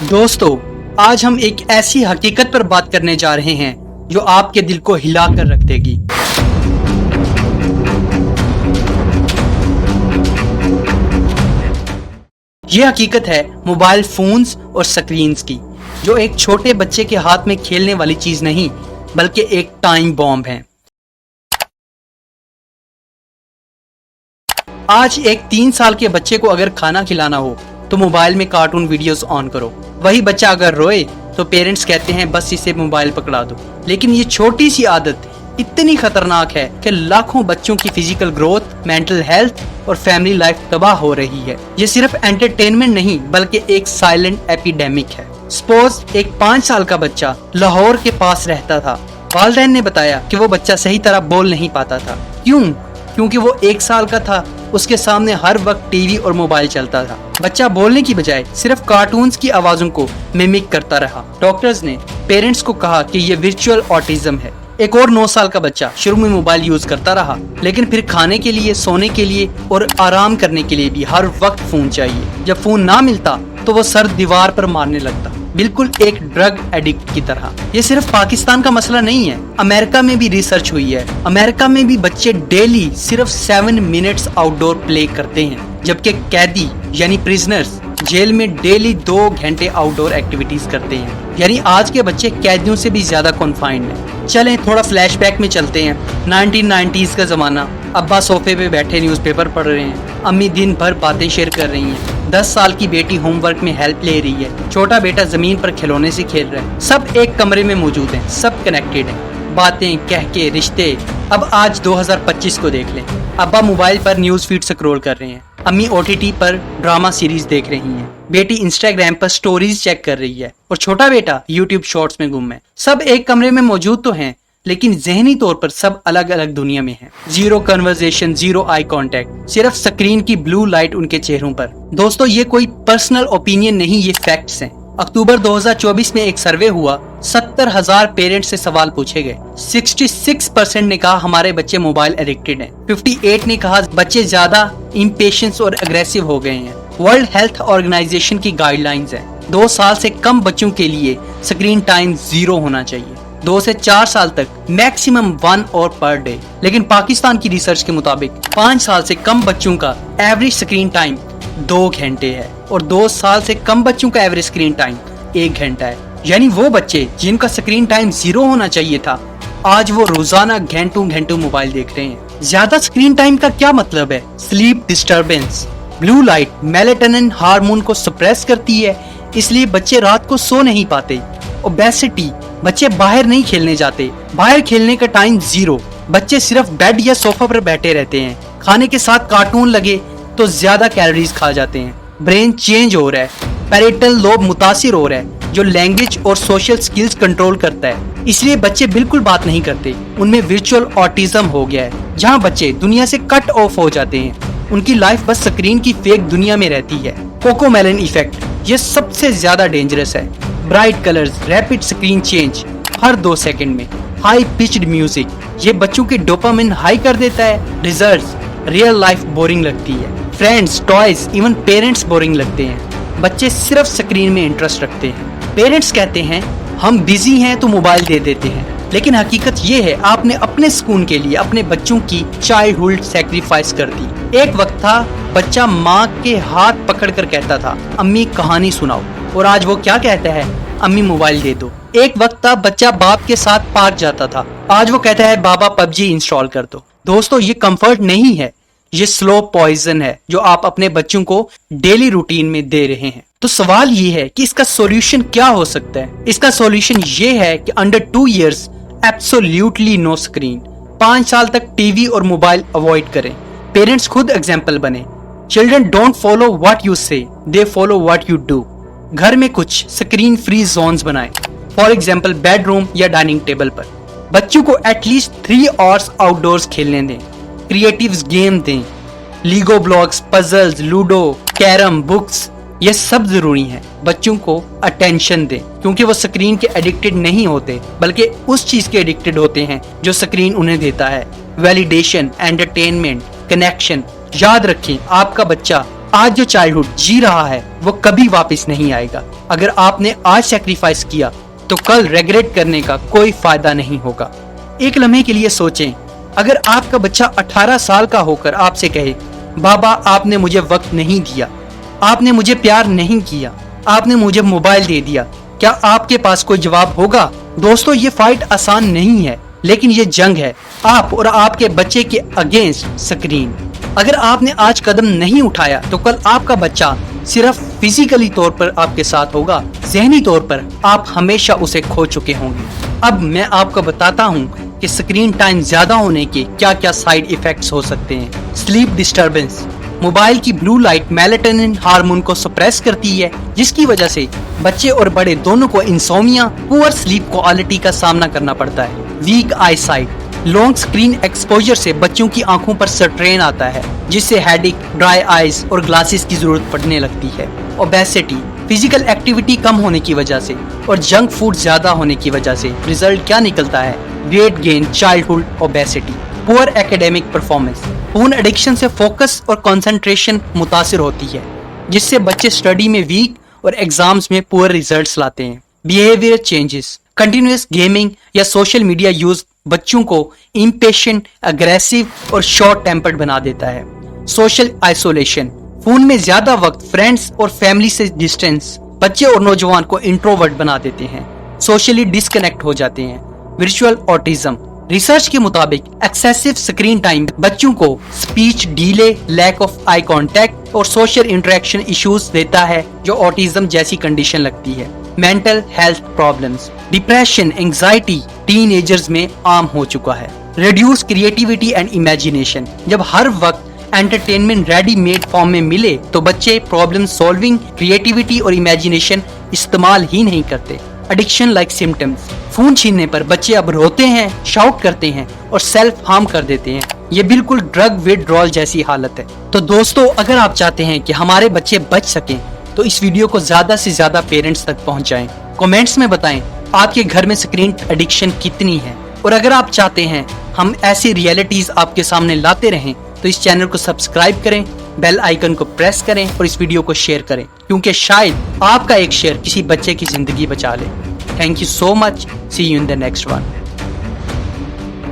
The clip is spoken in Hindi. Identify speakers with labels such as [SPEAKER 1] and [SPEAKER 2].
[SPEAKER 1] दोस्तों, आज हम एक ऐसी हकीकत पर बात करने जा रहे हैं जो आपके दिल को हिला कर रख देगी। ये हकीकत है मोबाइल फोन्स और स्क्रीन्स की, जो एक छोटे बच्चे के हाथ में खेलने वाली चीज नहीं बल्कि एक टाइम बॉम्ब है। आज एक 3 साल के बच्चे को अगर खाना खिलाना हो तो मोबाइल में कार्टून वीडियोस ऑन करो। वही बच्चा अगर रोए तो पेरेंट्स कहते हैं बस इसे मोबाइल पकड़ा दो। लेकिन ये छोटी सी आदत इतनी खतरनाक है कि लाखों बच्चों की फिजिकल ग्रोथ, मेंटल हेल्थ और फैमिली लाइफ तबाह हो रही है। ये सिर्फ एंटरटेनमेंट नहीं बल्कि एक साइलेंट एपिडेमिक है। सपोज एक 5 साल का बच्चा लाहौर के पास रहता था। वालिदैन ने बताया कि वो बच्चा सही तरह बोल नहीं पाता था। क्योंकि वो 1 साल का था। उसके सामने हर वक्त टीवी और मोबाइल चलता था। बच्चा बोलने की बजाय सिर्फ कार्टून्स की आवाजों को मिमिक करता रहा। डॉक्टर्स ने पेरेंट्स को कहा कि ये वर्चुअल ऑटिज्म है। एक और 9 साल का बच्चा शुरू में मोबाइल यूज करता रहा, लेकिन फिर खाने के लिए, सोने के लिए और आराम करने के लिए भी हर वक्त फोन चाहिए। जब फोन ना मिलता तो वो सर दीवार पर मारने लगता, बिल्कुल एक ड्रग एडिक्ट की तरह। ये सिर्फ पाकिस्तान का मसला नहीं है, अमेरिका में भी रिसर्च हुई है। अमेरिका में भी बच्चे डेली सिर्फ 7 मिनट्स आउटडोर प्ले करते हैं, जबकि कैदी यानी प्रिजनर्स जेल में डेली 2 घंटे आउटडोर एक्टिविटीज करते हैं। यानी आज के बच्चे कैदियों से भी ज्यादा कॉन्फाइंड हैं। चलें थोड़ा फ्लैशबैक में चलते हैं। 1990s का जमाना। अब्बा सोफे पे बैठे न्यूज़पेपर पढ़ रहे हैं, अम्मी दिन भर बातें शेयर कर रही हैं, 10 साल की बेटी होमवर्क में हेल्प ले रही है, छोटा बेटा जमीन पर खिलौने से खेल रहा है। सब एक कमरे में मौजूद हैं, सब कनेक्टेड हैं, बातें कह के रिश्ते। अब आज 2025 को देख लें। अब्बा मोबाइल पर न्यूज फीड स्क्रॉल कर रहे हैं, अम्मी OTT पर ड्रामा सीरीज देख रही हैं, बेटी इंस्टाग्राम पर स्टोरीज चेक कर रही है और छोटा बेटा यूट्यूब शॉर्ट्स में गुम है। सब एक कमरे में मौजूद तो हैं, लेकिन जहनी तौर पर सब अलग अलग दुनिया में हैं। Zero conversation, zero eye contact, सिर्फ स्क्रीन की ब्लू लाइट उनके चेहरों पर। दोस्तों, ये कोई पर्सनल ओपिनियन नहीं, ये फैक्ट्स हैं। अक्टूबर 2024 में एक सर्वे हुआ, 70,000 पेरेंट्स से सवाल पूछे गए। 66% ने कहा हमारे बच्चे मोबाइल एडिक्टेड हैं। 58 ने कहा बच्चे ज्यादा इम्पेशेंस और अग्रेसिव हो गए हैं। वर्ल्ड हेल्थ ऑर्गेनाइजेशन की गाइडलाइंस है 2 साल से कम बच्चों के लिए स्क्रीन टाइम 0 होना चाहिए। 2 से 4 साल तक मैक्सिमम 1 आवर पर डे। लेकिन पाकिस्तान की रिसर्च के मुताबिक 5 साल से कम बच्चों का एवरेज स्क्रीन टाइम 2 घंटे है और 2 साल से कम बच्चों का एवरेज स्क्रीन टाइम 1 घंटा है। यानी वो बच्चे जिनका स्क्रीन टाइम 0 होना चाहिए था, आज वो रोजाना घंटों घंटों मोबाइल देख रहे हैं। ज्यादा स्क्रीन टाइम का क्या मतलब है? Sleep disturbance. Blue light melatonin hormone को सप्रेस करती है, इसलिए बच्चे रात को सो नहीं पाते। ओबेसिटी, बच्चे बाहर नहीं खेलने जाते, बाहर खेलने का टाइम 0। बच्चे सिर्फ बेड या सोफा पर बैठे रहते हैं, खाने के साथ कार्टून लगे तो ज्यादा कैलोरीज खा जाते हैं। ब्रेन चेंज हो रहा है, पैरेटल लोब मुतासिर हो रहा है, जो लैंग्वेज और सोशल स्किल्स कंट्रोल करता है। इसलिए बच्चे बिल्कुल बात नहीं करते, उनमें वर्चुअल ऑटिज्म हो गया है, जहाँ बच्चे दुनिया से कट ऑफ हो जाते हैं। उनकी लाइफ बस स्क्रीन की फेक दुनिया में रहती है। कोकोमेलन इफेक्ट, ये सबसे ज्यादा डेंजरस है। Bright colours, rapid screen change हर 2 सेकंड में, हाई पिच्ड म्यूजिक, ये बच्चों के डोपामिन हाई कर देता है। रिजल्ट्स, रियल लाइफ बोरिंग लगती है। Friends, toys, even parents boring लगते हैं। बच्चे सिर्फ स्क्रीन में इंटरेस्ट रखते हैं। पेरेंट्स कहते हैं हम बिजी हैं तो मोबाइल दे देते हैं, लेकिन हकीकत ये है आपने अपने सुकून के लिए अपने बच्चों की चाइल्डहुड सैक्रिफाइस कर दी। एक वक्त था बच्चा माँ के हाथ पकड़कर कहता था अम्मी कहानी सुनाओ, और आज वो क्या कहता है? अम्मी मोबाइल दे दो। एक वक्त था बच्चा बाप के साथ पार्क जाता था, आज वो कहता है बाबा PUBG इंस्टॉल कर दो। दोस्तों, ये कंफर्ट नहीं है, ये स्लो पॉइजन है जो आप अपने बच्चों को डेली रूटीन में दे रहे हैं। तो सवाल ये है कि इसका सॉल्यूशन क्या हो सकता है? इसका सॉल्यूशन ये है कि under 2 years absolutely no screen. 5 साल तक टीवी और मोबाइल अवॉइड करें। पेरेंट्स खुद एग्जाम्पल बने। Children don't follow what you say, they follow what you do. घर में कुछ स्क्रीन फ्री जोन्स बनाएं, फॉर एग्जाम्पल बेडरूम या डाइनिंग टेबल पर। बच्चों को एटलीस्ट 3 आवर्स आउटडोर्स खेलने दें। क्रिएटिव गेम दें, Lego blocks, puzzles, ludo, carrom, books, ये सब जरूरी है। बच्चों को अटेंशन दें, क्योंकि वो स्क्रीन के एडिक्टेड नहीं होते बल्कि उस चीज के एडिक्टेड होते हैं जो स्क्रीन उन्हें देता है। Validation, entertainment, connection. याद रखें, आपका बच्चा आज जो चाइल्डहुड जी रहा है वो कभी वापस नहीं आएगा। अगर आपने आज सैक्रिफाइस किया तो कल रेग्रेट करने का कोई फायदा नहीं होगा। एक लम्हे के लिए सोचें, अगर आपका बच्चा 18 साल का होकर आपसे कहे, बाबा आपने मुझे वक्त नहीं दिया, आपने मुझे प्यार नहीं किया, आपने मुझे मोबाइल दे दिया, क्या आपके पास कोई जवाब होगा? दोस्तों, ये फाइट आसान नहीं है, लेकिन ये जंग है आप और आपके बच्चे के अगेंस्ट स्क्रीन। अगर आपने आज कदम नहीं उठाया तो कल आपका बच्चा सिर्फ फिजिकली तौर पर आपके साथ होगा, ज़हनी तौर पर आप हमेशा उसे खो चुके होंगे। अब मैं आपको बताता हूँ कि स्क्रीन टाइम ज्यादा होने के क्या क्या साइड इफेक्ट्स हो सकते हैं। स्लीप डिस्टर्बेंस, मोबाइल की ब्लू लाइट मेलाटोनिन हार्मोन को सप्रेस करती है, जिसकी वजह से बच्चे और बड़े दोनों को इंसोमिया, पुअर स्लीप क्वालिटी का सामना करना पड़ता है। Weak eye sight, long screen exposure से बच्चों की आंखों पर स्ट्रेन आता है, जिससे हेडेक, ड्राई आईज और ग्लासेस की जरूरत पड़ने लगती है। ओबेसिटी, फिजिकल एक्टिविटी कम होने की वजह से और जंक फूड ज्यादा होने की वजह से रिजल्ट क्या निकलता है? Weight gain, childhood obesity. Poor academic performance, phone addiction से फोकस और कंसंट्रेशन मुतासिर होती है, जिससे बच्चे स्टडी में वीक और एग्जाम्स में पुअर रिजल्ट्स लाते हैं। बिहेवियर चेंजेस, कंटिन्यूअस गेमिंग या सोशल मीडिया यूज बच्चों को इम्पेशेंट, अग्रेसिव और शॉर्ट टेम्पर्ड बना देता है। सोशल आइसोलेशन, फोन में ज्यादा वक्त फ्रेंड्स और फैमिली से डिस्टेंस बच्चे और नौजवान को इंट्रोवर्ट बना देते हैं, सोशली डिस्कनेक्ट हो जाते हैं। वर्चुअल ऑटिज्म, रिसर्च के मुताबिक एक्सेसिव स्क्रीन टाइम बच्चों को speech delay, lack of eye contact और सोशल इंटरेक्शन इश्यूज देता है, जो ऑटिज्म जैसी कंडीशन लगती है। Mental health problems, depression, anxiety teenagers में आम हो चुका है। रिड्यूस क्रिएटिविटी एंड इमेजिनेशन, जब हर वक्त एंटरटेनमेंट रेडीमेड फॉर्म में मिले तो बच्चे प्रॉब्लम सॉल्विंग, क्रिएटिविटी और इमेजिनेशन इस्तेमाल ही नहीं करते। एडिक्शन लाइक सिम्टम्स, फोन छीनने पर बच्चे अब रोते हैं, शाउट करते हैं और सेल्फ हार्म कर देते हैं। ये बिल्कुल ड्रग विथड्रॉल जैसी हालत है। तो दोस्तों, अगर आप चाहते हैं कि हमारे बच्चे बच सकें तो इस वीडियो को ज्यादा से ज्यादा पेरेंट्स तक पहुंचाएं। कमेंट्स में बताएं आपके घर में स्क्रीन एडिक्शन कितनी है, और अगर आप चाहते हैं हम ऐसी रियलिटीज आपके सामने लाते रहें तो इस चैनल को सब्सक्राइब करें, बेल आइकन को प्रेस करें और इस वीडियो को शेयर करें, क्योंकि शायद आपका एक शेयर किसी बच्चे की जिंदगी बचा ले। Thank you so much, see you in the next one.